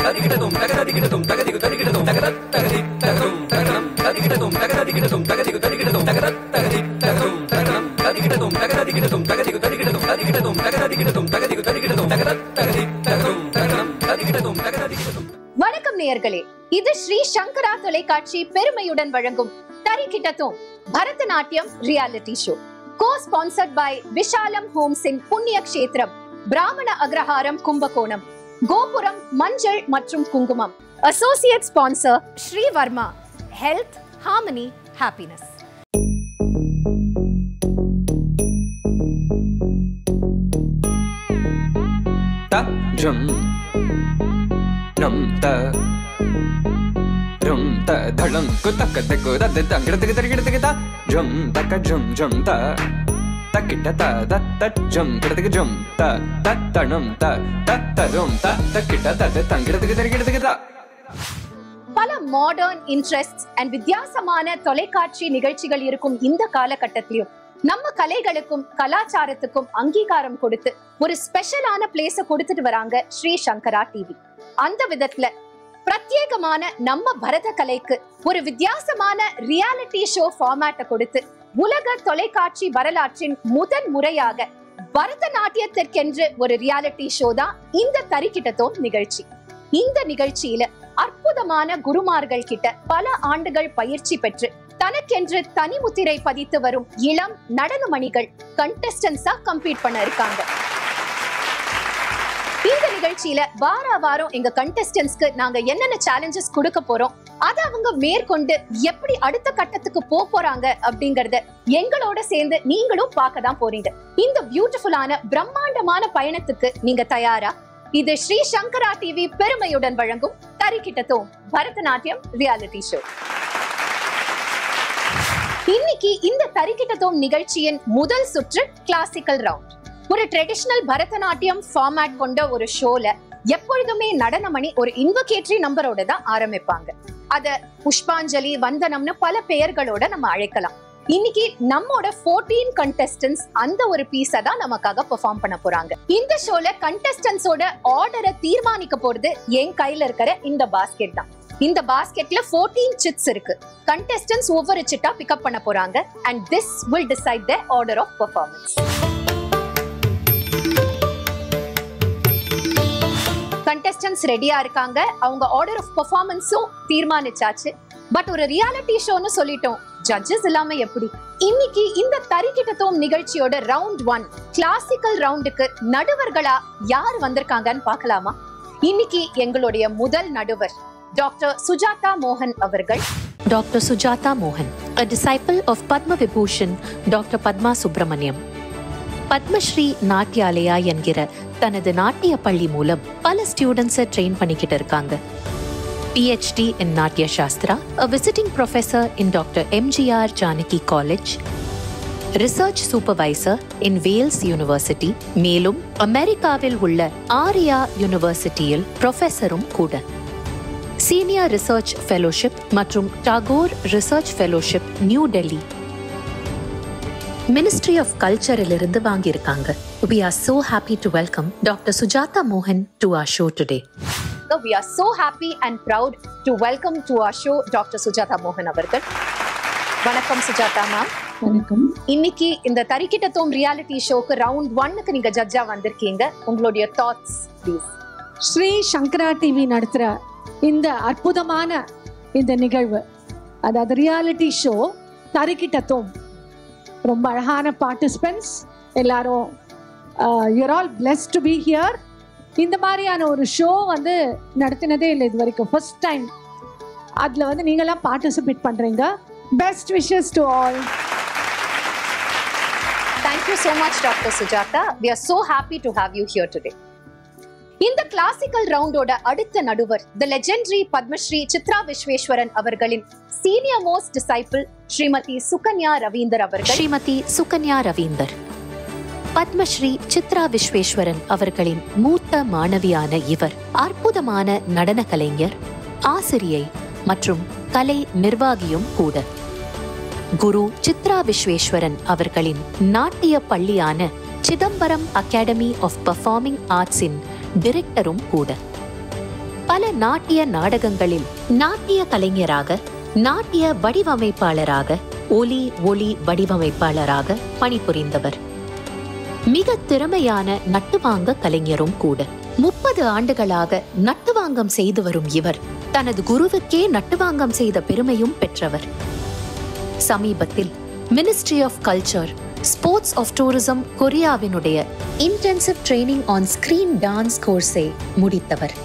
வணக்கம் நேயர்களே, இது ஸ்ரீ சங்கரா தொலைக்காட்சி பெருமையுடன் வழங்கும் Tharikitathom Bharatanatyam reality show. Co-sponsored by Vishalam homes in புண்ணிய கஷேத்திரம், பிராமண அக்ரஹாரம், கும்பகோணம், கோபுரம் மஞ்சள் மற்றும் குங்குமம். Associate sponsor Shri Varma, Health, Harmony, Happiness. Jum num ta rum ta dhalam ku tak te ku da de dang gida gida gida gida jum tak jum jum ta takita ta da ta jum gida jum ta ta num ta rum ta takita ta de dang gida gida gida. பல modern interests and வித்தியாசமான தொலைக்காட்சி நிகழ்ச்சிகள் இருக்கும் இந்த காலகட்டத்திலும் நம்ம கலைகளுக்கும் கலாச்சாரத்துக்கும் அங்கீகாரம் கொடுத்து ஒரு ஸ்பெஷலான பிளேஸ கொடுத்துட்டு வராங்க ஸ்ரீ சங்கரா டிவி. அந்த விதத்துல பிரத்யேகமான நம்ம பரத கலைக்கு ஒரு வித்தியாசமான ரியாலிட்டி ஷோ ஃபார்மேட்டை கொடுத்து உலக தொலைக்காட்சி வரலாற்றின் முதல் முறையாக பரதநாட்டியத்திற்கென்று ஒரு ரியாலிட்டி ஷோ தான் இந்த தரிகிட்டதும் நிகழ்ச்சி. இந்த நிகழ்ச்சியில அற்புதமான குருமார்கள் கிட்ட பல ஆண்டுகள் பயிற்சி பெற்று தனக்கென்று தனிமுத்திரை பதித்து வரும் இளம் நடன மணிகள் கண்டெஸ்டன்ஸா கம்பீட் பண்ண இருக்காங்க. இந்த நிகழ்ச்சியில வாரம் எங்க கண்டெஸ்டன்ஸ்க்கு நாங்க என்னென்ன சேலஞ்சஸ் கொடுக்க போறோம், அதை அவங்க மேற்கொண்டு எப்படி அடுத்த கட்டத்துக்கு போறாங்க அப்படிங்கறத எங்களோட சேர்ந்து நீங்களும் பார்க்க தான் போறீங்க. இந்த பியூட்டிஃபுல்லான பிரம்மாண்டமான பயணத்துக்கு நீங்க தயாரா? இது ஸ்ரீ சங்கரா டிவி பெருமையுடன் வழங்கும் தரிகிட்டதும் பரதநாட்டியம் ரியாலிட்டி ஷோ. இன்னைக்கு இந்த தரிகிட்டதும் நிகழ்ச்சியின் முதல் சுற்று கிளாசிக்கல் ரவுண்ட். ஒரு ட்ரெடிஷனல் பரதநாட்டியம் ஃபார்மேட் கொண்ட ஒரு ஷோல எப்பொழுதுமே நடனமணி ஒரு இன்வொகேட்டரி நம்பரோட தான் ஆரம்பிப்பாங்க. அத புஷ்பாஞ்சலி, வந்தனம்னு பல பெயர்களோட நம்ம அழைக்கலாம். இன்னைக்கு நம்மோட 14 கண்டெஸ்டன்ஸ் அந்த ஒரு பீஸை தான் நமக்காக பெர்ஃபார்ம் பண்ண போறாங்க. இந்த ஷோல கண்டெஸ்டன்ஸோட ஆர்டரை தீர்மானிக்க போறது என் கையில இருக்கிற இந்த பாஸ்கெட் தான். இந்த பாஸ்கெட்ல 14 சிட்ஸ் இருக்கு. கண்டெஸ்டன்ஸ் ஒவ்வொரு சிட்டா பிக்கப் பண்ண போறாங்க and this will decide their order of performance. Contestants ரெடியா இருக்காங்க. அவங்க ஆர்டர் ஆஃப் பெர்ஃபார்மன்ஸும் தீர்மானிச்சாச்சு. பட் ஒரு ரியாலிட்டி ஷோன்னு சொல்லிட்டோம், ஜட்ஜஸ் இல்லாம எப்படி? இன்னைக்கு இந்த தரிகிட்டதும் நிகழ்ச்சியோட ரவுண்ட் 1 கிளாசிக்கல் ரவுண்டுக்கு நடுவர்களா யார் வந்திருக்காங்கன்னு பார்க்கலாமா? இன்னைக்கு எங்களுடைய முதல் நடுவர் டாக்டர் சுஜாதா மோகன் அவர்கள். டாக்டர் சுஜாதா மோகன், a disciple of Padma Vibhushan doctor Padma Subrahmanyam. Padmashri Natyalaya என்கிற தனது நாட்டிய பள்ளி மூலம் பல ஸ்டூடெண்ட்ஸை ட்ரெயின் பண்ணிக்கிட்டு இருக்காங்க. PhD in Natya Shastra, a visiting professor in Dr. MGR Janaki College, research supervisor in Wales University, மேலும் அமெரிக்காவில் உள்ள ஆரியா யூனிவர்சிட்டியில் ப்ரொஃபஸரும் கூட. சீனியர் ரிசர்ச் ஃபெலோஷிப் மற்றும் Tagore research fellowship New Delhi, ministry of கல்ச்சரிலிருந்து வாங்கியிருக்காங்க. We are so happy to welcome Dr. Sujata Mohan to our show today. We are so happy and proud to welcome to our show Dr. Sujata Mohan அவர்கள். வணக்கம் Sujatha ma'am. வணக்கம். இன்னைக்கு இந்த தரிகிட்டதும் reality ஷோக்கு round 1க்கு நீங்க ஜட்ஜா வந்திருக்கீங்க. உங்களுடைய thoughts please. Shri Shankara TV நடத்துற இந்த அற்புதமான இந்த நிகழ்வு, அதாவது ரியாலிட்டி ஷோ தரிகிட்டதும், ரொம்ப அழகான பார்ட்டிசிபென்ட்ஸ் எல்லாரும், you're all blessed to be here. இந்த மாதிரியான ஒரு ஷோ வந்து நடத்தினதே இல்லை இது வரைக்கும், ஃபர்ஸ்ட் டைம். அதில் வந்து நீங்களாம் பார்ட்டிசிபேட் பண்ணுறீங்க. Best wishes to all. Thank you so much Dr. Sujata. We are so happy to have you here today. இந்த கிளாசிக்கல் ரவுண்டோட அடுத்த நடுவர் தி லெஜெண்டரி பத்மஸ்ரீ சித்ரா விஸ்வேஸ்வரன் அவர்களின் senior most disciple Shrimati Sukanya Ravinder அவர்கள். ஸ்ரீமதி சுகன்யா ரவீந்தர் பத்மஸ்ரீ சித்ரா விஸ்வேஸ்வரன் அவர்களின் மூத்த மாணவியான இவர் அற்புதமான நடன கலைஞர், ஆசிரியை மற்றும் கலை நிர்வாகியும் கூட. குரு சித்ரா விஸ்வேஸ்வரன் அவர்களின் நாட்டிய பள்ளியான சிதம்பரம் அகாடமி ஆஃப் பெர்ஃபார்மிங் ஆர்ட்ஸின் டைரக்டரும் கூட. பல நாட்டிய நாடகங்களில் நாட்டிய கலைஞராக, நாட்டிய வடிவமைப்பாளராக, ஒலி ஒளி வடிவமைப்பாளராக பணிபுரிந்தவர். மிக திறமையான நட்டுவாங்க கலைஞரும் கூட. 30 ஆண்டுகளாக நட்டுவாங்கம் செய்து வரும் இவர் தனது குருவுக்கே நட்டுவாங்கம் செய்த பெருமையும் பெற்றவர். சமீபத்தில் ministry of culture, sports of tourism கொரியாவினுடைய intensive training on screen dance கோர்ஸை முடித்தவர்.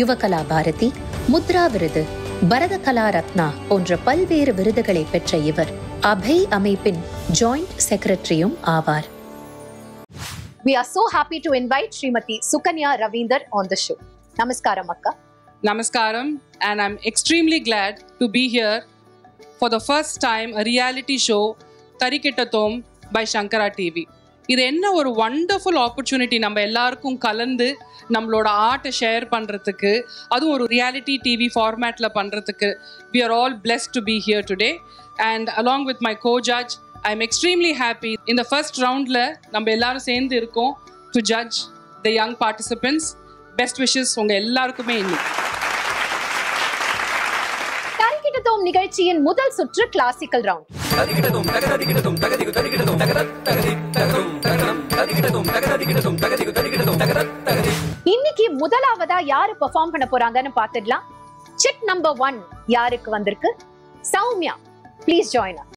யுவகலா பாரதி, முத்ரா விருது, பரத கலா ரத்னா போன்ற பல்வேறு விருதுகளை பெற்ற இவர் அபய் அமைப்பின் ஜாயிண்ட் செக்ரட்டரியும் ஆவார். We are so happy to invite Srimati Sukanya Ravindar on the show. Namaskaram akka. Namaskaram, and I'm extremely glad to be here for the first time a reality show Tarikitathom by Shankara TV. இது என்ன ஒரு wonderful opportunity நம்ம எல்லாருக்கும் கலந்து நம்மளோட ஆர்ட்டை share பண்ணுறதுக்கு, அதுவும் ஒரு ரியாலிட்டி டிவி ஃபார்மேட்டில் பண்ணுறதுக்கு. We are all blessed to be here today, and along with my co-judge, I'm extremely happy. In the first roundல நம்ம எல்லாரும் சேர்ந்து இருக்கோம் to judge the young participants. Best wishes உங்க எல்லாருக்குமே இன்னைக்கு. தரிக்கிட்டதோம் நிகழ்ச்சியின் முதல் சுற்று கிளாசிக்கல் ரவுண்ட். இன்னைக்கு முதலாவதா யாரு பெர்ஃபார்ம் பண்ண போறாங்கன்னு பாத்துடலாம். செக் நம்பர் 1 யாருக்கு வந்திருக்கு? Soumya, please join us.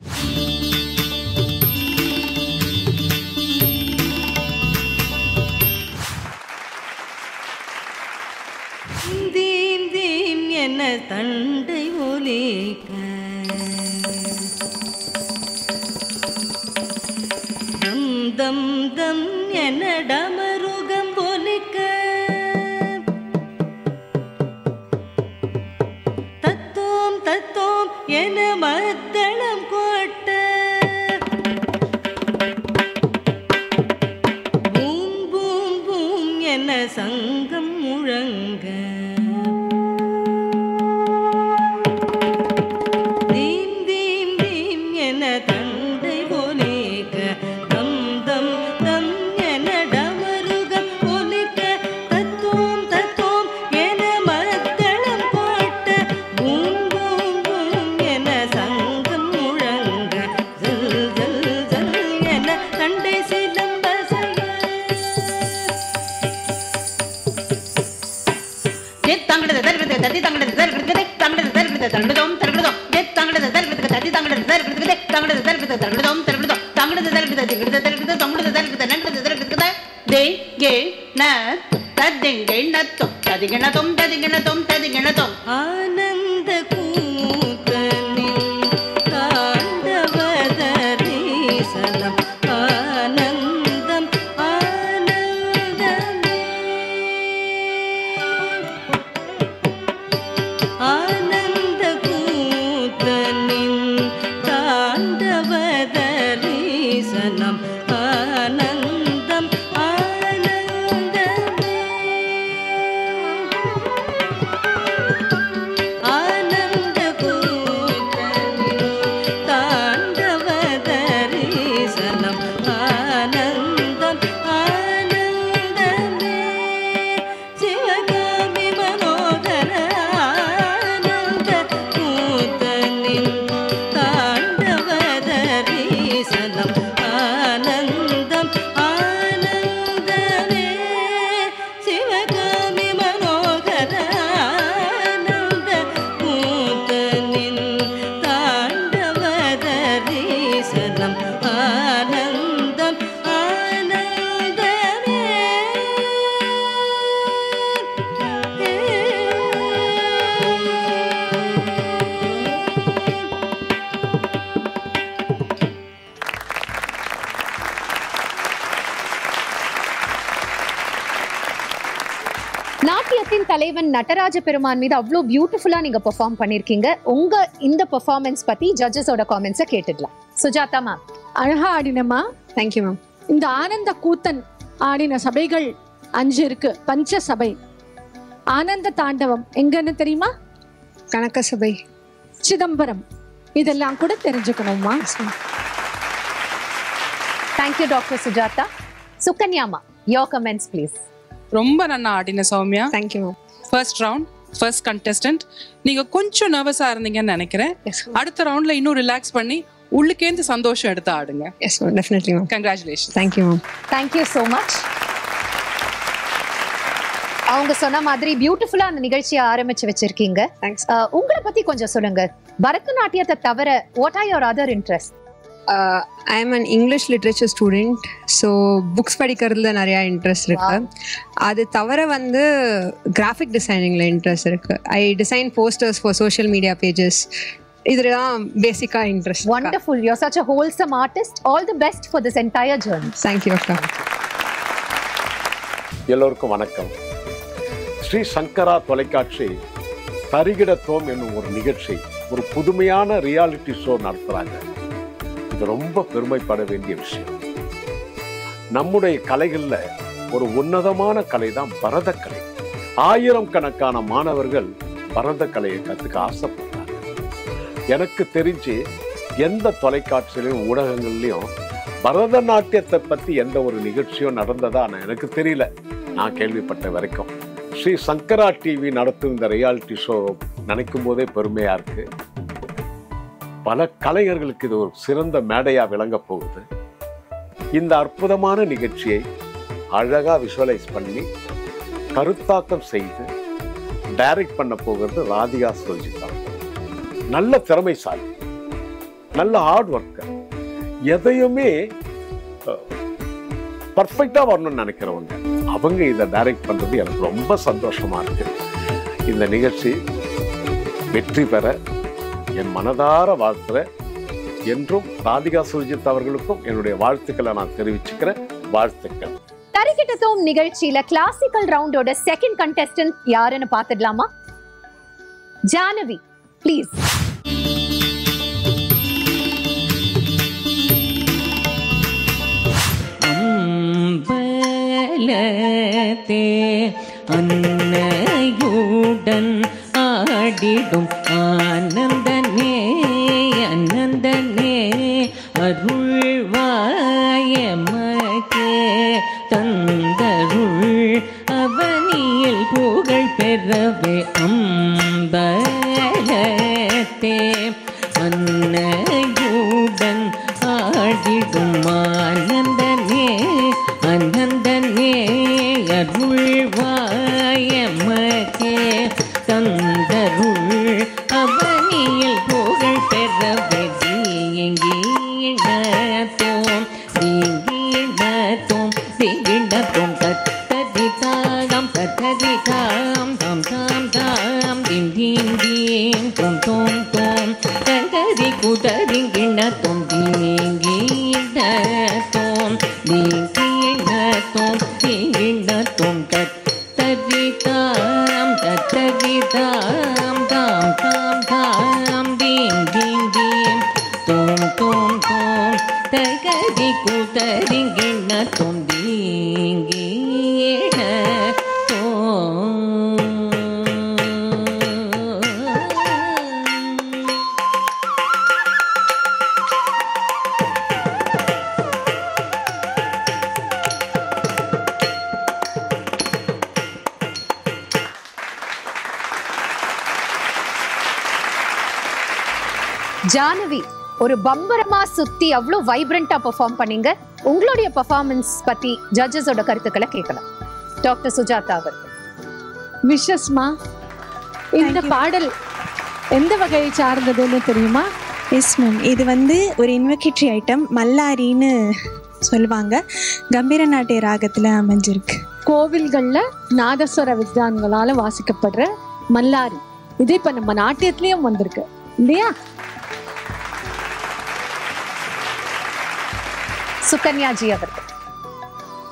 தீம் தீம் என்ன தண்டை ஒலிக்க, தம் தம் தம் என்ன டமருகம் ஒலிக்க, தத்தோம் தத்தோம் என மத்தளம் கொட்ட, பூம் பூம் பூம் என்ன சங்கம் முழங்க, தீம் தீம் தீம் என தண்டை ஒலிக்க, தம் தம் தம் என டமருகம் ஒலிக்க, தத்தோம் தத்தோம் என மத்தளம் கொட்ட, பூம் பூம் பூம் என சங்கம் முழங்க, ஜல் ஜல் ஜல் என தண்டை சிலம்ப செய்ய, தங்கடத தர்கத தத்தி தங்கடத தர்கத தங்கடத தர்கத தங்கடதோம் தர்கடதோம் தங்கடத தர்கத தத்தி தங்கடத தர்கத தங்கடத தர்கத தங்கடதோம் தர்கடதோம் தங்கடத தர்கத திங்கடத தர்கத தங்கடத தர்கத நங்கடத தர்கத தே கே ந ததிங்கை நத்தோம் ததிங்கணதோம் ததிங்கணதோம் ததிங்கணதோம் ஆனந்த கூத்தனின் தாண்டவதரீசனம் ஆனந்தம் ஆனந்தமே ஆனந்த கூத்தனின் தாண்டவதரீசனம் ஆனந்தம் ஆனந்தமே ஆனந்த கூத்தனின் தாண்டவதரீசனம் ஆனந்தம் ஆனந்தமே சிவகாமி மனோகர ஆனந்த கூத்தனின் தாண்டவதரீசனம் ஆனந்தம் ஆனந்தமே சிவகாமி மனோகர ஆனந்த கூத்தனின் தாண்டவதரீசனம் ஆனந்தம் ஆனந்தமே. நாட்டியத்தின் தலைவன் நடராஜ பெருமான் மீது அவ்வளோ பியூட்டிஃபுல்லா நீங்க பெர்ஃபார்ம் பண்ணிருக்கீங்க. உங்க இந்த பெர்ஃபார்மன்ஸ் பத்தி ஜட்ஜஸோட காமெண்ட்ஸை கேட்டுடலாம். சுஜாதா மேம். அழகா ஆடினம்மா. Thank you ma'am. இந்த ஆனந்த கூத்தன் ஆடின சபைகள் 5 இருக்கு. பஞ்ச சபை. ஆனந்த தாண்டவம் எங்கன்னு தெரியுமா? கனக சபை, சிதம்பரம். இதெல்லாம் கூட தெரிஞ்சுக்கணுமா? Thank you doctor Sujatha. சுகன்யாமா, யோர் கமெண்ட்ஸ் ப்ளீஸ். ரொம்ப நல்லா ஆடின Sowmya. Thank you. First round first contestant. நீங்க கொஞ்சம் நர்வஸா இருந்தீங்கன்னு நினைக்கிறேன். அடுத்த ரவுண்ட்ல இன்னும் ரிலாக்ஸ் பண்ணி உள்ளுக்கேந்து சந்தோஷம் எடுத்து ஆடுங்க. Yes ma'am, definitely ma'am. Congratulation. Thank you ma'am. Thank you so much. அவங்க சொன்ன மாதிரி பியூட்டிஃபுல்லா அந்த நிகழ்ச்சியை ஆரம்பிச்சு வச்சிருக்கீங்க. தேங்க்ஸ். உங்களை பத்தி கொஞ்சம் சொல்லுங்க. பரதநாட்டியத்தை தவிர what are your other interest? I am an English literature student. So books படிக்கிறதுல நிறையா இன்ட்ரெஸ்ட் இருக்கு. அது தவிர வந்து கிராஃபிக் டிசைனிங்கில் இன்ட்ரெஸ்ட் இருக்கு. I design posters for social media pages. இதுதான் பேசிக்காக interest. Wonderful. You're such a wholesome artist. All the best for this entire journey. Thank you அக்கா. எல்லோருக்கும் வணக்கம். ஸ்ரீ சங்கரா தொலைக்காட்சி தரிகிடத்தோம் என்னும் ஒரு நிகழ்ச்சி, ஒரு புதுமையான ரியாலிட்டி ஷோ நடத்துறாங்க. இது ரொம்ப பெருமைப்பட வேண்டிய விஷயம். நம்முடைய கலைகள்ல ஒரு உன்னதமான கலை தான் பரதக்கலை. 1000 கணக்கான மாணவர்கள் பரதக்கலையை கத்துக்க ஆசைப்படுறாங்க. எனக்கு தெரிஞ்சு எந்த தொலைக்காட்சியிலையும் ஊடகங்கள்லையும் பரதநாட்டியத்தை பத்தி எந்த ஒரு நிகழ்ச்சியும் நடந்ததா எனக்கு தெரியல, நான் கேள்விப்பட்ட வரைக்கும். ஸ்ரீ சங்கரா டிவி நடத்தும் இந்த ரியாலிட்டி ஷோ நினைக்கும் போதே பெருமையா இருக்கு. பல கலைஞர்களுக்கு இது ஒரு சிறந்த மேடையா விளங்க போகுது. இந்த அற்புதமான நிகழ்ச்சியை அழகா விஷுவலைஸ் பண்ணி கருத்தாக்கம் செய்து டைரக்ட் பண்ண போகிறது ராதிகா சுல்ஜிதா. நல்ல திறமைசாலி, நல்ல ஹார்ட் ஒர்க்கர், எதையுமே பர்ஃபெக்டா வரணும்னு நினைக்கிறவங்க. அவங்க இதை டைரக்ட் பண்றது எனக்கு ரொம்ப சந்தோஷமா இருக்கு. இந்த நிகழ்ச்சி வெற்றி பெற என் மனதார வாழ்த்துற. என்றும் ராதிகா சுல்ஜித் அவர்களுக்கும் என்னுடைய வாழ்த்துக்களை நான் தெரிவிச்சுக்கிறேன். வாழ்த்துக்கள். தரிகிடத்தோம் நிகழ்ச்சியில கிளாசிக்கல் ரவுண்டோட செகண்ட் கண்டெஸ்டன்ட் யாருன்னு பாத்துடலாமா? ஜானவி, ப்ளீஸ். அம்பலத்தே அன்னையுடன் ஆடிடும் ஆனந்தனே ஆனந்தனே அருள்வாயமக்கே தந்தருள் அவனியில் புகழ் பெறவே அம்பலத்தே அன்னையுடன் ஆடிடும் ஆனந்தனே ஆனந்தனே அருள்வாயமக்கே தந்தருள் அவனியில் புகழ் பெறவே தீங்கிடத்தோம் தீங்கிடத்தோம் தீங்கிடத்தோம் தத்ததிதாம் தத்ததிதாம் தாம் தாம் தாம் தீம் தீம் தீம் தோம் தோம் தோம் தங்கதி குதறிங்கிடத்தோம் தீங்கிடத்தோம் தீங்கிடத்தோம் தீங்கிடத்தோம் தத்ததிதாம் தத்ததிதாம் தாம் தாம் தாம் தீம் தீம் தீம் தோம் தோம் தோம் தகதி குதறிங்கிடத்தோம் ஜானவி, ஒரு பம்பரமா சுத்தி அவ்வளோ வைப்ரண்டா பெர்ஃபார்ம் பண்ணீங்க. உங்களுடைய பெர்ஃபார்மன்ஸ் பத்தி ஜட்ஜஸோட கருத்துக்களை கேட்கலாம். டாக்டர் சுஜாதா அவர்கள். விஷஸ்மா, இந்த பாடல் எந்த வகையை சார்ந்ததுன்னு தெரியுமா? எஸ் மேம், இது வந்து ஒரு இன்வெகேட்டரி ஐட்டம், மல்லாரின்னு சொல்லுவாங்க. கம்பீர நாட்டிய ராகத்தில் அமைஞ்சிருக்கு. கோவில்கள்ல நாதஸ்வர வித்வான்களால வாசிக்கப்படுற மல்லாரி. இது இப்ப நம்ம நாட்டியத்திலயும் வந்திருக்கு இல்லையா? சுகன்யா ஜி அவர்கள்.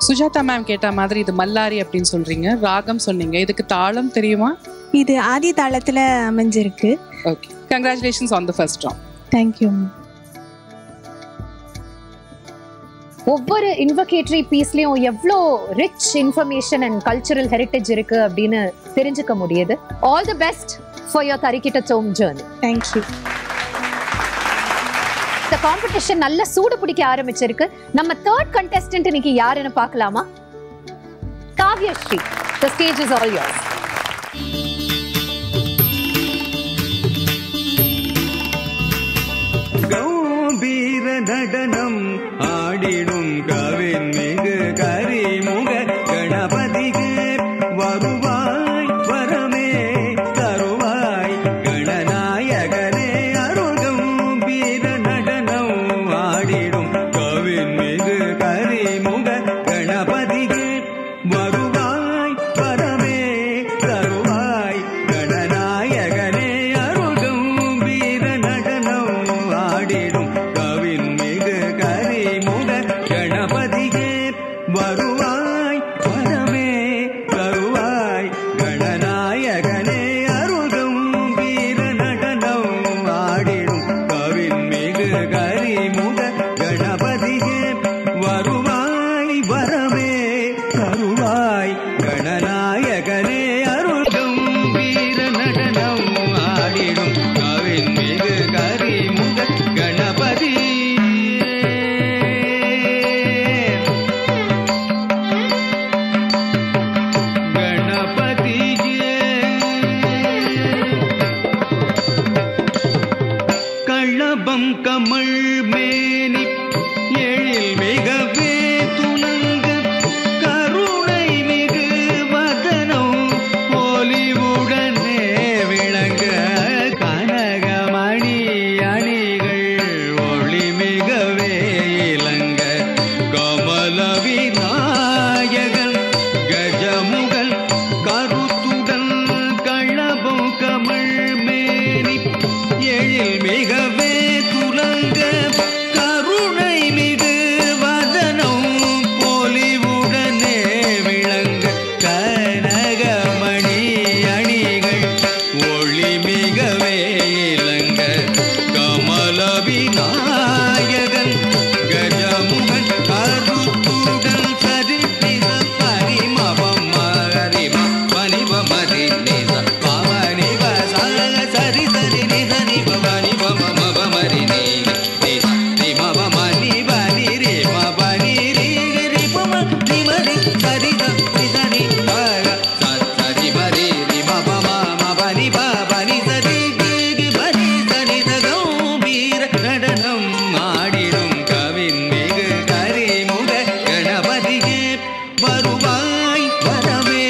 சுஜாதா மேம் கேட்ட மாதிரி இது மல்லாரி அப்படின்னு சொல்றீங்க, ராகம் சொன்னீங்க, இதுக்கு தாளம் தெரியுமா? இது ஆதி தாளத்தில் அமைஞ்சிருக்கு. Okay, congratulations on the first round. Thank you. ஒவ்வொரு இன்வொகேட்டரி பீஸ்லயும் எவ்வளோ rich information and cultural heritage இருக்கு அப்படின்னு தெரிஞ்சுக்க முடியுது. All the best for your Tharikitathom journey. Thank you. இந்த காம்படிஷன் நல்ல சூடு பிடிக்க ஆரம்பிச்சிருக்கு. நம்ம தேர்ட் கண்டெஸ்டன்ட் இன்னைக்கு யாருன்னு பார்க்கலாமா? Kavyasri, the stage is all yours. களபம் கமழ் மேனி எழில் மிகவே துலங்க கருணை மிகு வதனம் ஒலிவுடனே விளங்க கனகமணி அணிகள் ஒளி மிகவே இலங்க கமல விநாயகன் கஜமுகல் கருத்துடன் களபம் கமழ் மேனி எழில் மிகவே துலங்க கருணை மிகு வதனம் பொலிவுடனே விளங்க கனகமணி அணிகள் ஒளி மிகவே இலங்க கமல விநாயகன் கஜமுகன் கருத்துடன் சரித்திர பரிமபம் மகரிம பனிப மரி நித பவனி பசக சரி சரி நித நிப பனி பம மப மரி நித நித நிம பம நிப நிரி மப நிரி ரி பம நிமரி சரி த நிசரி பக சரி மரி ரி மப மப நிப பனி சரி கி பனி சரி த கம்பீர நடனம் ஆடிடும் கவின் மிகு கரிமுக கணபதியே வருவாய் வரவே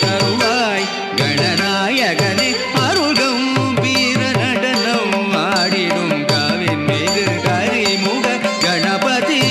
தருவாய் கணநாயகனே அருள்கம் வீர நடனம் ஆடிடும் கவின் மிகு கரிமுக கணபதி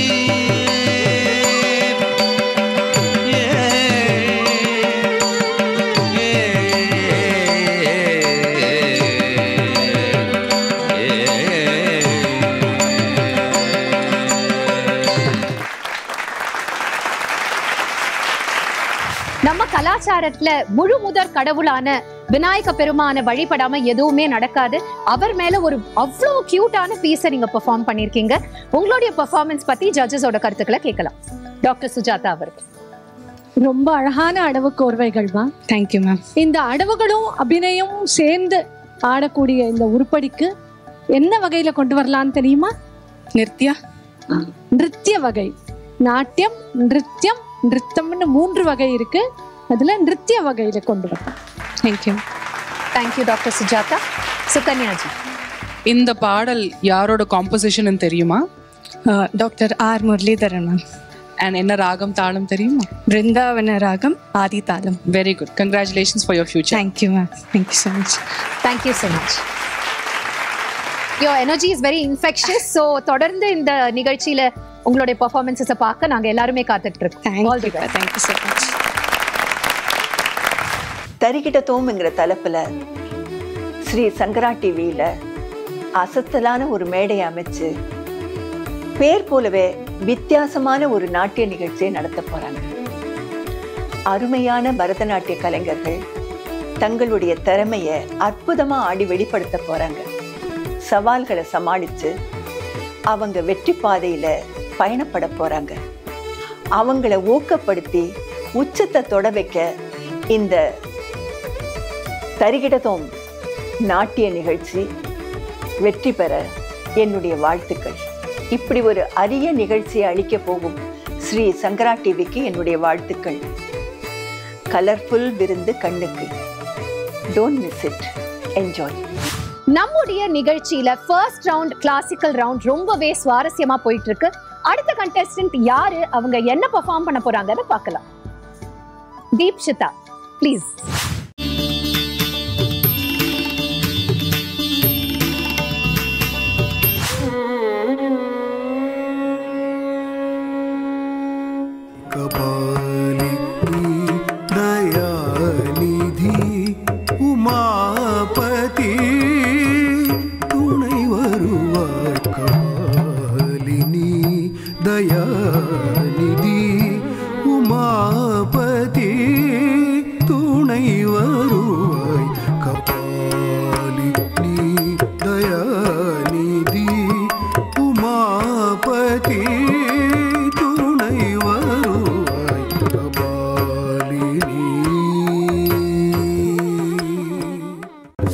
நம்ம கலாச்சாரத்துல முழு முதற் கடவுளான விநாயக பெருமான வழிபடாம எதுவுமே நடக்காது. அவர் மேல ஒரு அவ்வளவு கியூட்டான பீஸை நீங்க பெர்ஃபார்ம் பண்ணிருக்கீங்க. உங்களுடைய பெர்ஃபார்மன்ஸ் பத்தி ஜட்ஜஸோட கருத்துக்களை கேட்கலாம். டாக்டர் சுஜாதா அவர்கள். ரொம்ப அழகான அடவு கோர்வைகள்மா. Thank you ma'am. இந்த அடவுகளும் அபிநயமும் சேர்ந்து ஆடக்கூடிய இந்த உருப்படிக்கு என்ன வகையில கொண்டு வரலான்னு தெரியுமா? நிருத்திய வகை. நாட்டியம், நிருத்தியம், நிருத்தம்னு 3 வகை இருக்கு. அதுல நிருத்திய வகையில கொண்டு வரலாம். Thank you. Thank you doctor Sujatha. Sukanya ji, இந்த பாடல் யாரோட காம்போசிஷன் தெரியுமா? Doctor R Muralidharan ma'am. And என்ன ராகம் தாளம் தெரியுமா? பிருந்தாவன ராகம் ஆதி தாளம். Very good. Congratulations for your future. Thank you ma'am. Thank you so much. Thank you so much. Your energy is very infectious. So தொடர்ந்து இந்த நிகழ்ச்சியில உங்களுடைய பெர்ஃபார்மன்ஸஸை பார்க்க நாங்க எல்லாருமே காத்துட்டு இருக்கோம். Thank you so much. தரிகிட்டத்தோம்ங்கிற தலைப்புல ஸ்ரீ சங்கரா டிவியில அசத்தலான ஒரு மேடை அமைச்சு பேர் போலவே வித்தியாசமான ஒரு நாட்டிய நிகழ்ச்சியை நடத்த போறாங்க. அருமையான பரதநாட்டிய கலைஞர்கள் தங்களுடைய திறமைய அற்புதமா ஆடி வெளிப்படுத்த போறாங்க. சவால்களை சமாளிச்சு அவங்க வெற்றி பாதையில பயணப்பட போறாங்க. அவங்கள ஊக்கப்படுத்தி உச்சத்தை தொட வைக்க இந்த தரிகிட்டத்தோம் நாட்டிய நிகழ்ச்சி வெற்றி பெற என்னுடைய வாழ்த்துக்கள். இப்படி ஒரு அரிய நிகழ்ச்சியை அளிக்க போகும் ஸ்ரீ சங்கரா டிவிக்கு என்னுடைய வாழ்த்துக்கள். கலர்ஃபுல் விருந்து கண்ணுக்கு. Don't miss it. என்ஜாய். நம்முடைய நிகழ்ச்சியில ஃபர்ஸ்ட் ரவுண்ட் கிளாசிக்கல் ரவுண்ட் ரொம்பவே சுவாரஸ்யமா போயிட்டு இருக்கு. அடுத்த கண்டெஸ்டன்ட் யாரு, அவங்க என்ன பெர்ஃபார்ம் பண்ண போறாங்கன்னு பார்க்கலாம். தீப்ஷிதா ப்ளீஸ். கபாலி தயாநிதி உமாபதி துணை வருவாய். கபாலினி தயாநிதி உமாபதி துணை வருவாய். கபாலினி தயாநிதி உமாபதி துணை வருவாய். கபாலினி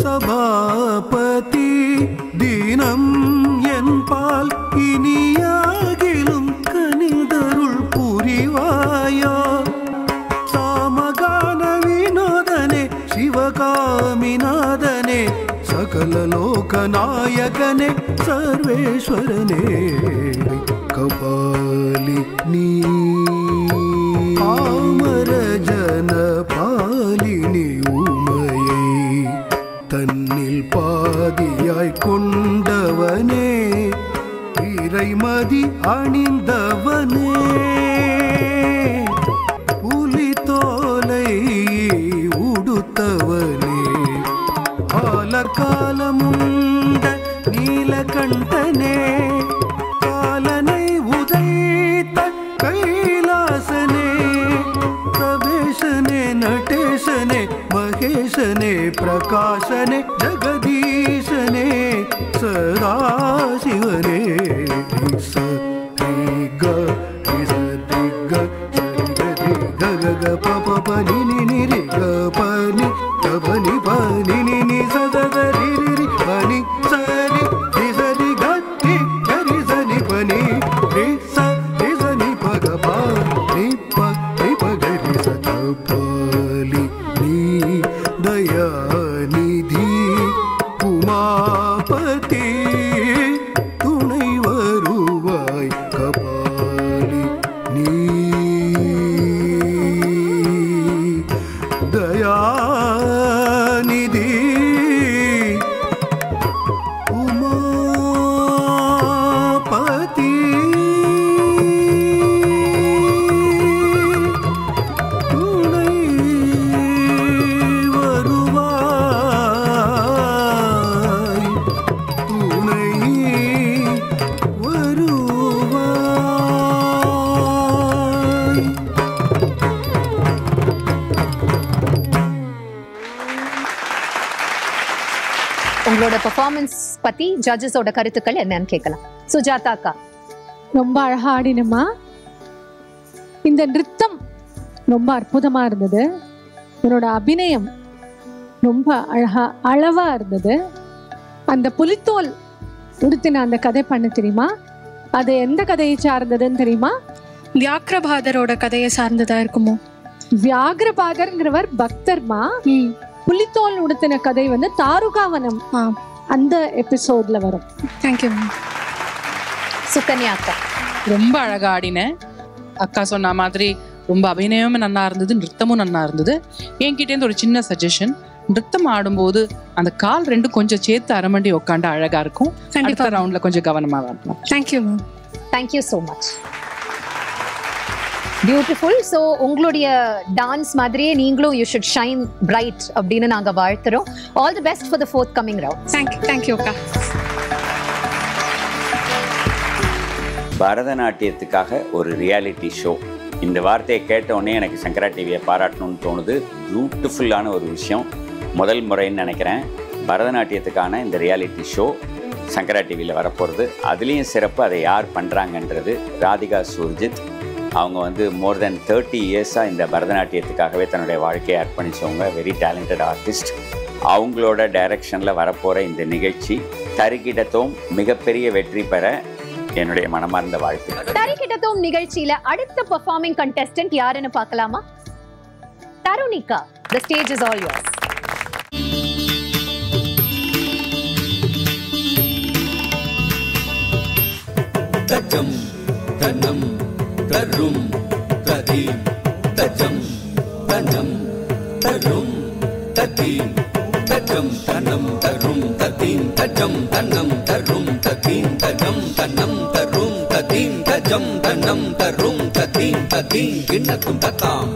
சபாபதி தினம் என்பால் இனியாகிலும் கனிதருள் புரிவாயோ. சாமகான வினோதனே சிவகா சிவகாமிநாதனே சகல லோகநாயகனே சர்வேஸ்வரனே கபாலி நீ ஆமர ஜன பாலினி உமையை தன்னில் பாதியாய் கொண்டவனே இறைமதி அணிந்தவனே புலி தோலை உடுத்தவனே காலமுண்ட நீலகண்டனே காலனை உதைத்த கைலாசனே பிரவேசனே நடேசனே மகேசனே பிரகாசனே ஜகதீசனே சதாசிவனே தயாநிதி உமாபதி துணை வருவாய் கபாலி நீ தயாநிதி உமாபதி உங்களோட பெர்ஃபார்மன்ஸ் பத்தி ஜட்ஜஸோட கருத்துக்கள் என்னன்னு கேட்கலாம். சுஜாதா அக்கா. ரொம்ப அழகா ஆடினம்மா. இந்த நிறுத்தம் ரொம்ப அற்புதமா இருந்தது. உன்னோட அபிநயம் ரொம்ப அளவா இருந்தது. அந்த புலித்தோல் உடுத்தின அந்த கதை பண்ண தெரியுமா? அது எந்த கதையை சார்ந்ததுன்னு தெரியுமா? வியாக்ரபாதரோட கதையை சார்ந்ததா இருக்குமோ? வியாக்ரபாதர்ங்கிறவர் பக்தர்மா. புலித்தோல் உடுத்தின கதை வந்து தாருகாவனம் அந்த எபிசோட்ல வரும். தேங்க்யூ. சுகன்யா அக்கா. ரொம்ப அழகா ஆடினேன். அக்கா சொன்ன மாதிரி ரொம்ப அபிநயமும் நல்லா இருந்தது, நிறுத்தமும் நல்லா இருந்தது. என்கிட்டேருந்து ஒரு சின்ன சஜஷன், நிறுத்தம் ஆடும்போது அந்த கால் ரெண்டும் கொஞ்சம் சேர்த்து அரமண்டி உட்காந்து அழகா இருக்கும். அடுத்த ரவுண்ட்ல கொஞ்சம் கவனமா வரலாம். Thank you. Thank you so much. Beautiful. So உங்களுடைய டான்ஸ் மாதிரியே நீங்களும் யூ ஷுட் ஷைன் பிரைட் அப்படின்னு நாங்க வாழ்த்துறோம். All the best for the forthcoming round. Thank you அக்கா. பரதநாட்டியத்துக்காக ஒரு ரியாலிட்டி ஷோ, இந்த வார்த்தையை கேட்ட உடனே எனக்கு சங்கரா டிவியை பாராட்டணும்னு தோணுது. பியூட்டிஃபுல்லான ஒரு விஷயம். முதல் முறைன்னு நினைக்கிறேன் பரதநாட்டியத்துக்கான இந்த ரியாலிட்டி ஷோ சங்கரா டிவியில் வரப்போகிறது. அதுலேயும் சிறப்பு அதை யார் பண்ணுறாங்கன்றது ராதிகா சுர்ஜித். அவங்க வந்து மோர் தென் 30 இயர்ஸாக இந்த பரதநாட்டியத்துக்காகவே தன்னுடைய வாழ்க்கையை அர்ப்பணித்தவங்க. Very talented artist. அவங்களோட டைரக்ஷனில் வரப்போகிற இந்த நிகழ்ச்சி தரிகிடத்தோம் மிகப்பெரிய வெற்றி பெற என்னுடைய மனமார்ந்த வாழ்த்து. தரிகிடத்தோம் நிகழ்ச்சியில அடுத்த பெர்ஃபார்மிங் கண்டெஸ்டன்ட் யாருன்னு பார்க்கலாமா? Tarunika, the stage is all yours. தஜம் தனம் தரும் ததி தஜம் தனம் தரும் ததி தஜம் தனம் தரும் ததி தஜம் தனம் தரும் ததி தஜம் தனம் தரும் ததி தஜம் தனம் தரும் ததி ததி கிண்ணக்கும் தத்தாம்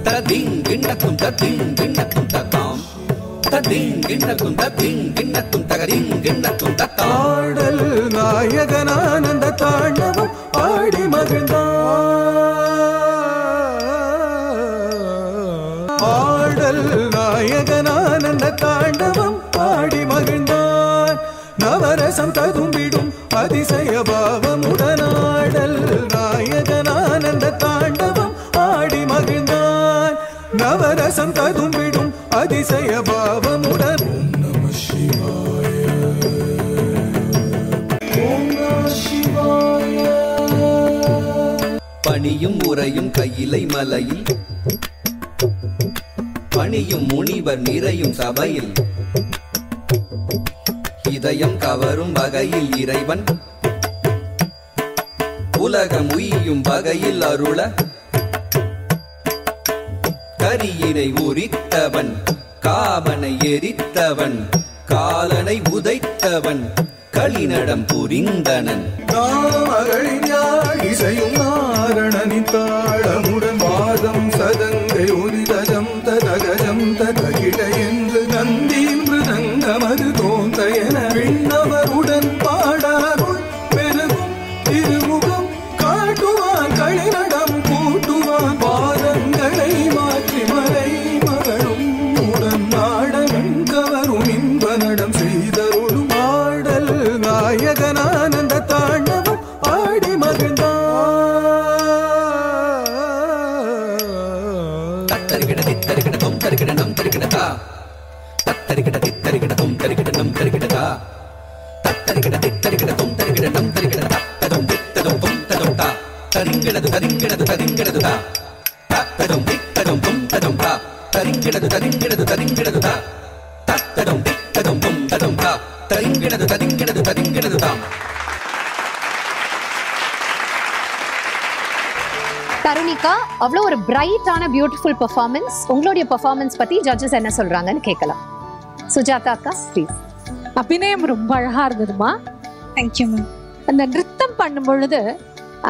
ததிங் கிண்ணக்கும் ததிங் கிண்ணக்கும் தத்தாம் ததிங் கிண்ணக்கும் ததிங் கிண்ணக்கும் தகதிங் கிண்ணக்கும் தத்தாம். ஆடல் நாயகனானந்த தாண்டவம் ஆடி மகிழ்ந்தான். ஆடல் நாயகனானந்த தாண்டவம் ஆடி மகிழ்ந்தான். நவரசம் ததும்பிடும் அதிசய பாவமுடனாடல் நாயகனானந்த தாண்டவம் ஆடி மகிழ்ந்தான். நவரசம் ததும்பிடும் அதிசய பாவமுடன். ஓம் நம சிவாய ஓம் நம சிவாய. பணியும் உரையும் கையிலை மலையில் பணியும் முனிவர் நிறையும் சபையில் இதயம் கவரும் வகையில் இறைவன் உலகம் உய்யும் வகையில் அருள கரியினை உரித்தவன் காமனை எரித்தவன் காலனை உதைத்தவன் களிநடம் புரிந்தனன் இசையும் நாரணனின் தாளமுடன் வாதம் சதங்கை ஒலிதஜம் ததகஜம் ததகிட என்று நந்தியின் மிருதங்கமது தோன்ற என விண்ணவருடன் பாடாருள் பெருகும் திருமுகம் காட்டுவான் களிநடம் கூட்டுவான் பாதங்களை மாற்றி மலை மகளும் உடன் நாடகன் கவரும் இன்ப நடம் செய்தருளும் ஆடல் நாயகனானந்த தாண்டவம் ஆடி மகிழ்ந்தான். தத்தரிகிட தித்தரிகிட தொம் தரிகிட நம் தரிகிடதா தத்தரிகிட தித்தரிகிட தொம் தரிகிட நம் தரிகிடதா தத்தரிகிட தித்தரிகிட தொம் தரிகிட நம் தரிகிடதா ததம் தித்ததம் தொம் ததம் தா தரிங்கிடது தரிங்கிடது தரிங்கிடது தா ததம் தித்ததம் தொம் ததம் தா தரிங்கிடது தரிங்கிடது தரிங்கிடது தா ததம் தித்ததம் தொம் ததம் தா தரிங்கிடது தரிங்கிடது தரிங்கிடது தா. தருணிகா, அவ்வளோ ஒரு பிரைட்டான பியூட்டிஃபுல் பெர்ஃபார்மன்ஸ். உங்களுடைய பெர்ஃபார்மன்ஸ் பத்தி ஜட்ஜஸ் என்ன சொல்றாங்கன்னு கேட்கலாம். சுஜாதா அக்கா ப்ளீஸ். அபிநயம் ரொம்ப அழகா இருந்ததுமா. Thank you ma'am. அந்த நிறுத்தம் பண்ணும் பொழுது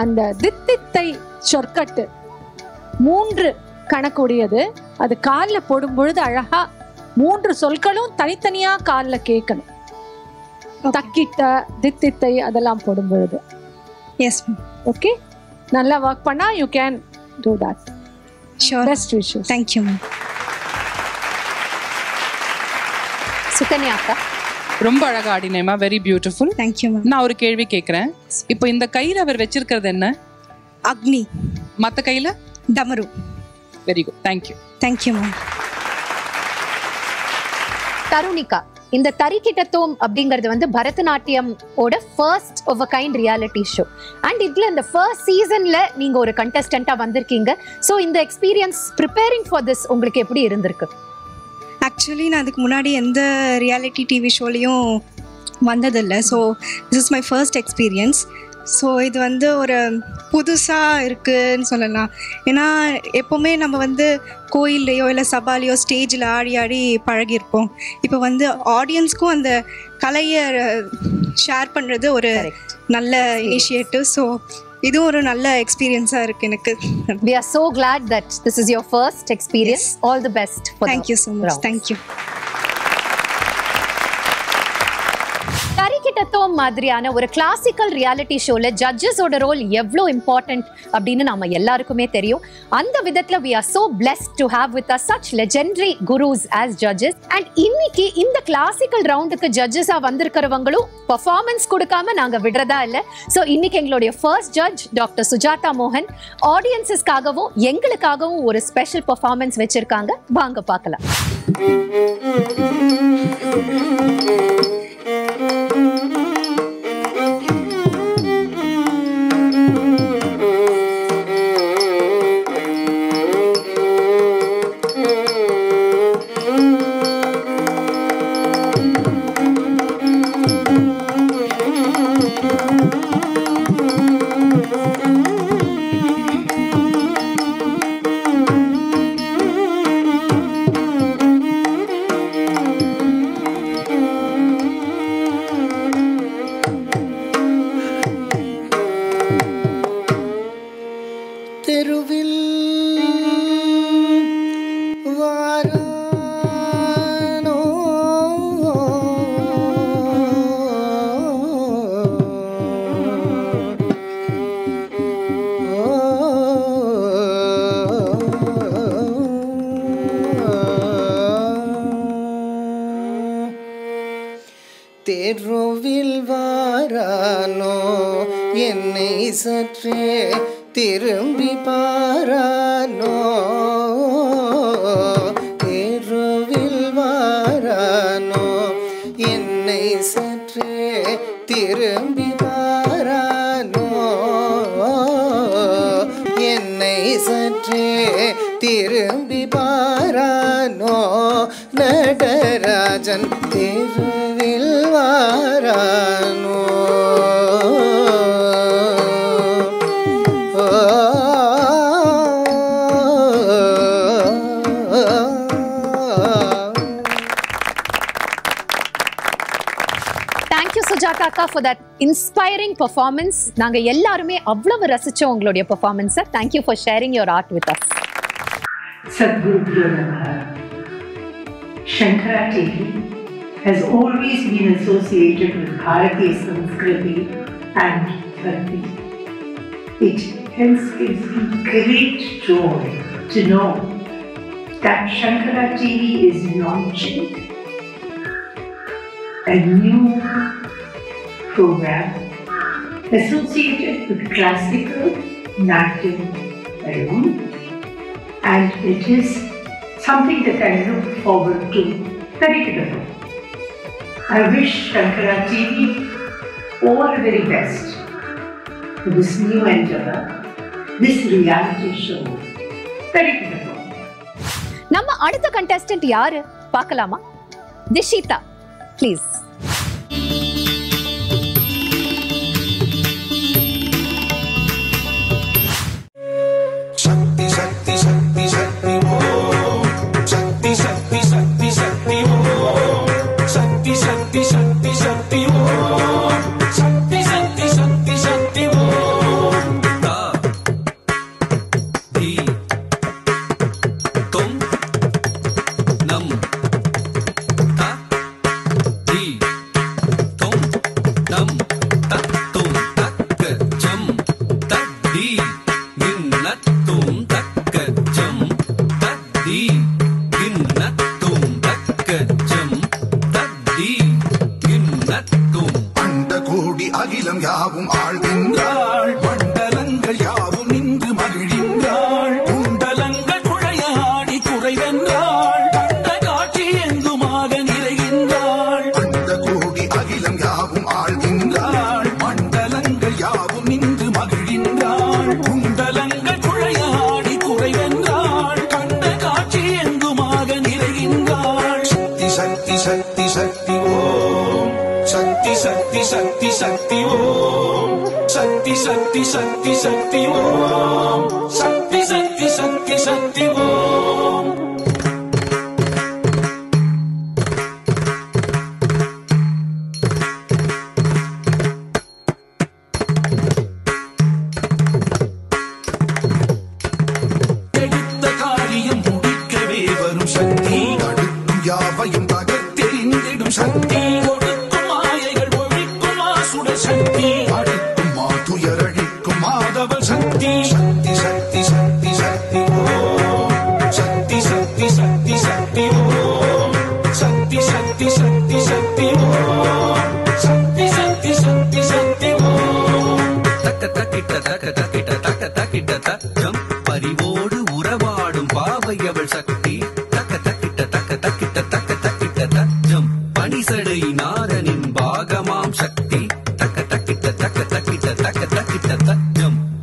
அந்த தித்தித்தை சொற்கட்டு 3 கணக்குடையது. அது காலில் போடும் பொழுது அழகா 3 சொற்களும் தனித்தனியா காலில் கேட்கணும். தக்கிட்ட தித்தித்தை அதெல்லாம் போடும் பொழுது. Yes ma'am. ஓகே, நல்லா ஒர்க் பண்ணா you can do that. Sure. Best wishes. Thank you ma'am. Sukanya அக்கா ரொம்ப அழகா ஆடினேமா. Very beautiful. Thank you ma'am. நான் ஒரு கேள்வி கேட்கிறேன். இப்போ இந்த கையில அவர் வச்சிருக்கிறது என்ன? அக்னி. மத்த கையில டமரு. Very good. Thank you. Thank you ma'am. Tarunika, இந்த தரிக்கிட்டத்தோம் அப்படிங்கிறது வந்து பரதநாட்டியம் ஓட first of a kind reality show. And இதுல இந்த ஃபர்ஸ்ட் சீசன்ல நீங்க ஒரு கண்டஸ்டண்டா வந்திருக்கீங்க. ஸோ இந்த எக்ஸ்பீரியன்ஸ் ப்ரிப்பேரிங் ஃபார் திஸ் உங்களுக்கு எப்படி இருந்திருக்கு? ஆக்சுவலி நான் அதுக்கு முன்னாடி எந்த ரியாலிட்டி டிவி ஷோலையும் வந்ததில்லை. So this is my first experience. So இது வந்து ஒரு புதுசாக இருக்குதுன்னு சொல்லலாம். ஏன்னா எப்போவுமே நம்ம வந்து கோயில்லையோ இல்லை சபாலையோ ஸ்டேஜில் ஆடி ஆடி பழகியிருப்போம். இப்போ வந்து ஆடியன்ஸ்க்கும் அந்த கலையை ஷேர் பண்ணுறது ஒரு நல்ல இனிஷியேட்டிவ். ஸோ இதுவும் ஒரு நல்ல எக்ஸ்பீரியன்ஸாக இருக்குது எனக்கு. We are so glad that this is your first experience. Yes. All the best for Thank you so much. rounds. Thank you. தரிக்கிட்டத்தோம் மாதிரியான ஒரு கிளாசிக்கல் ரியாலிட்டி ஷோல ஜட்ஜஸோட ரோல் எவ்வளோ இம்பார்ட்டன்ட் அப்படின்னு நம்ம எல்லாருக்குமே தெரியும். அந்த விதத்துல we are so blessed to have with us such legendary gurus as judges. And இன்னைக்கு இந்த கிளாசிக்கல் ரவுண்டுக்கு ஜட்ஜஸா வந்திருக்கிறவங்களும் பெர்ஃபார்மன்ஸ் கொடுக்காம நாங்க விடுறதா இல்லை. ஸோ இன்னைக்கு எங்களுடைய ஃபர்ஸ்ட் ஜட்ஜ் டாக்டர் சுஜாதா மோகன் ஆடியன்ஸஸ்க்காகவும் எங்களுக்காகவும் ஒரு ஸ்பெஷல் பெர்ஃபார்மன்ஸ் வச்சிருக்காங்க. வாங்க பார்க்கலாம். தெருவில் வாரானோ என்னை சற்றே திரும்பி பாரானோ, தெருவில் வாரானோ என்னை சற்றே திரும்பி பாரானோ, என்னை சற்றே திரும்பி பாரானோ, ராஜன் தெருவில் வாரானோ Thank you Sujata Akka for that inspiring performance. நாங்க எல்லாருமே அவ்வளவு ரசிச்சோம் உங்களுடைய performance. Thank you for sharing your art with us. Sadhguru Namaha. Shankara TV has always been associated with Bharatiya Sanskriti and Bhakti. It hence gives me great joy to know that Shankara TV is launching a new program associated with classical Natyam alone, and it is something that I look forward to very much. I wish Shankara TV all the very best for this new endeavor, this reality show. Very much. நம்ம அடுத்த contestant யாரு பார்க்கலாமா? Dishita, please. அகிலம் யாவும் ஆழ்கின்றாள், மண்டலங்கள் யாவும் நின்று மகிழ்கின்றாள், குண்டலங்கள் குழையாடி குறைவென்றாள், கண்ட காட்சி எங்குமாக நிறைகின்றாள். அந்த கோடி அகிலம் யாவும் ஆழ்கின்றாள், மண்டலங்கள் யாவும் நின்று மகிழ்கின்றாள், குண்டலங்கள் குழையாடி குறைவென்றாள், கண்ட காட்சி எங்குமாக நிறைகின்றாள். சக்தி சக்தி சக்தி சக்தி ஓம் சக்தி சக்தி சக்தி சக்தி ஓம் சக்தி சக்தி சக்தி சக்தி ஓம் சக்தி சக்தி சக்தி சக்தி ஓம். எடுத்த காரியம் முடிக்கவே வரும் சக்தி, அடுக்கும் யாவையும் தகர்த்தெறிந்திடும் சக்தி, சக்தி அடிக்கும் மாதுயரழிக்கும் மாதவ சக்தி. சக்தி சக்தி சக்தி சக்தி ஓம் சக்தி சக்தி சக்தி சக்தி ஓம் சக்தி சக்தி சக்தி சக்தி ஓம் சக்தி சக்தி சக்தி சக்தி ஓம். தக்க தக்கிட்ட தக்க தக்கிட்ட தக்க தக்கிட்ட தக்கம் பரிவோடு உறவாடும் பாவை அவள் சக்தி. தக்க தக்கிட்ட தக்க தக்கிட்ட தக்க தக்கிட்ட தக்கம் பனிசடை நாரனின் பாகமாம் சக்தி.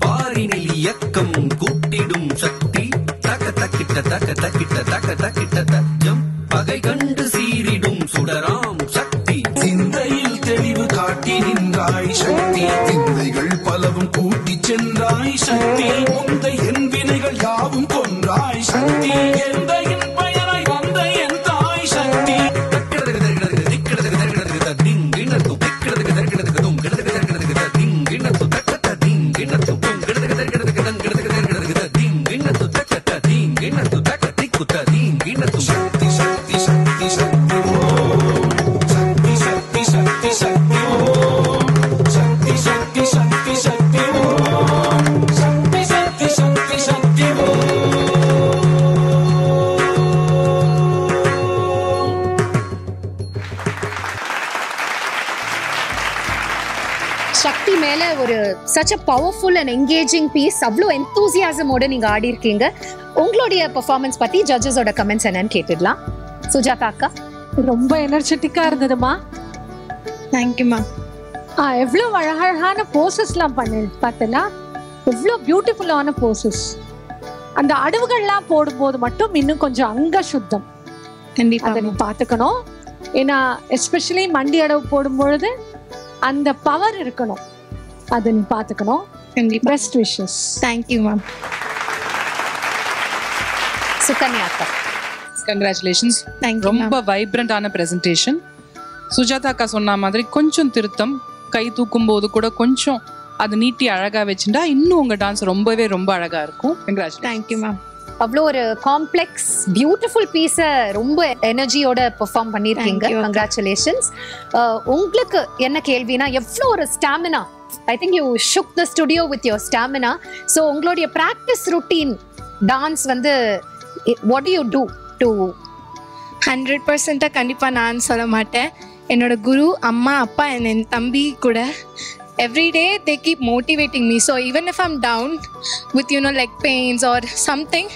பாரினில் இயக்கம் கூட்டிடும் சக்தி. தக்க தக்கிட்ட தக்க தக்கிட்ட தக்க தக்கிட்ட தக்கம் பகை கண்டு சீரிடும் சுடராம் சக்தி. சிந்தையில் தெளிவு காட்டி நின்றாய் சக்தி, சிந்தைகள் பலவும் கூட்டி சென்றாய் சக்தி. முந்தை என் வினைகள் யாவும் கொன்றாய் சக்தி, எந்த என் பயனாய் வந்த என் தாய் சக்தி. சக்தி சக்தி சக்தி சக்தி ஓம் சக்தி சக்தி சக்தி சக்தி ஓம் சக்தி சக்தி சக்தி சக்தி ஓம் சக்தி சக்தி சக்தி சக்தி ஓம். சக்தி மேல ஒரு such a powerful and engaging piece, அவ்வளோ enthusiasm ஓட நீங்க ஆடி இருக்கீங்க. உங்களுடைய பெர்ஃபார்மன்ஸ் பத்தி ஜட்ஜஸோட கமெண்ட்ஸ் என்னன்னு கேட்டுடலாம். சுஜாதா அக்கா, ரொம்ப எனர்ஜெட்டிக்கா இருந்ததுமா. தேங்க்யூமா. எவ்வளோ அழகழகான போசஸ்லாம் பண்ணி பார்த்தல, எவ்வளோ பியூட்டிஃபுல்லான போசஸ். அந்த அடவுகள்லாம் போடும்போது மட்டும் இன்னும் கொஞ்சம் அங்க சுத்தம். கண்டிப்பா அதை நீ பார்த்துக்கணும். ஏன்னா எஸ்பெஷலி மண்டி அடவு போடும் பொழுது அந்த பவர் இருக்கணும், அதை நீ பார்த்துக்கணும். Best wishes. Thank you ma'am. Sukanya அக்கா, கங்க்ராச்சுலேஷன்ஸ். ரொம்ப வைப்ரண்டான பிரசன்டேஷன். சுஜாதா அக்கா சொன்ன மாதிரி கொஞ்சம் திருத்தம், கை தூக்கும் போது கூட கொஞ்சம் அது நீட்டி அழகா வச்சுட்டா இன்னும் உங்க டான்ஸ் ரொம்பவே ரொம்ப அழகா இருக்கும். கங்க்ராச்சுலேஷன். Thank you ma'am. அவ்வளோ ஒரு காம்ப்ளெக்ஸ் பியூட்டிஃபுல் பீஸை ரொம்ப எனர்ஜியோட பெர்ஃபார்ம் பண்ணியிருக்கீங்க. கங்க்ராச்சுலேஷன்ஸ். உங்களுக்கு என்ன கேள்வினா, எவ்வளோ ஒரு stamina. I think you shook the studio with your stamina. So உங்களுடைய ப்ராக்டிஸ் ருட்டீன் டான்ஸ் வந்து what do you do to? 100% கண்டிப்பாக நான் சொல்ல மாட்டேன். என்னோட குரு, அம்மா, அப்பா, என் தம்பி கூட every day they keep motivating me. So even if I'm down with leg pains or something,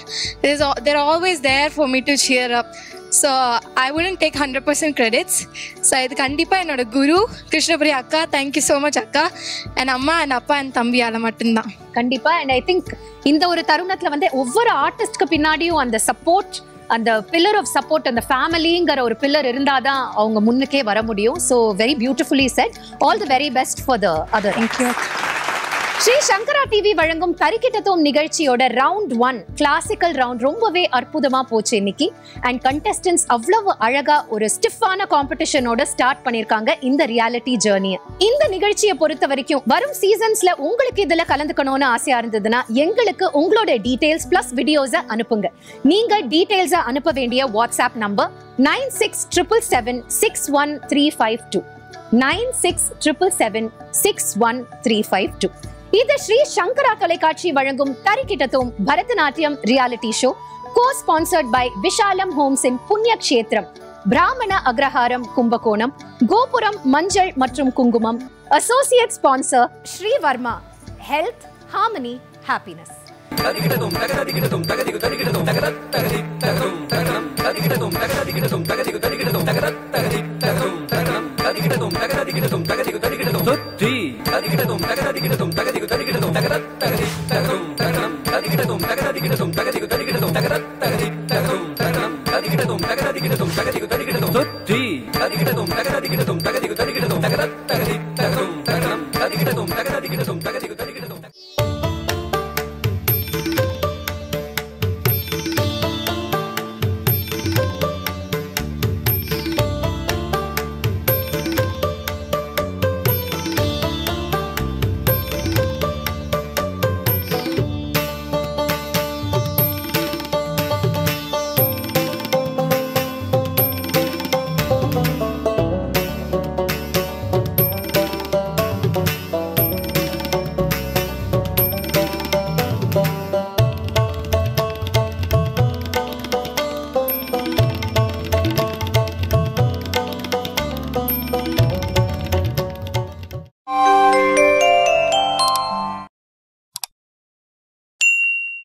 they're always there for me to cheer up. So I wouldn't take 100% credits. So idu kandipa enoda guru Krishnapri akka, thank you so much akka, and amma and appa and thambi ala mattum dhaan kandipa. And I think இந்த ஒரு தருணத்துல வந்து ஒவ்வொரு ஆர்டிஸ்ட்க்கு பின்னாடியும் அந்த support, அந்த pillar of support, அந்த ஃபேமிலிங்கிற ஒரு பில்லர் இருந்தாதான் அவங்க முன்னுக்கே வர முடியும். So very beautifully set. All the very best for the other. Thank you. Shri Shankara TV வழங்கும் தரிக்கிட்டத்தோம் நிகழ்ச்சியோட ரவுண்ட் 1 கிளாசிக்கல் ரவுண்ட் ரொம்பவே அற்புதமா போச்சு இன்னைக்கு. அண்ட் கண்டெஸ்டன்ஸ் அவ்வளவு அழகா ஒரு ஸ்டிஃபான காம்படிஷனோட ஸ்டார்ட் பண்ணிருக்காங்க இந்த ரியாலிட்டி ஜேர்னியை. இந்த நிகழ்ச்சியை பொறுத்த வரைக்கும் வரும் சீசன்ஸ்ல உங்களுக்கு இதுல கலந்துக்கணும்னு ஆசையா இருந்ததுன்னா எங்களுக்கு உங்களோட டீடைல்ஸ் பிளஸ் வீடியோஸை அனுப்புங்க. நீங்க டீடைல்ஸை அனுப்ப வேண்டிய வாட்ஸ்அப் நம்பர் 9677761352 9677761352. இது ஸ்ரீ சங்கரா தொலைக்காட்சி வழங்கும் Tharikitathom Bharatanatyam reality show, co-sponsored by Vishalam homes in புண்ணிய க்ஷேத்திரம், பிராமண அக்ரஹாரம் கும்பகோணம், கோபுரம் மஞ்சள் மற்றும் குங்குமம், associate sponsor Sri Varma, health, harmony, happiness. சுற்றி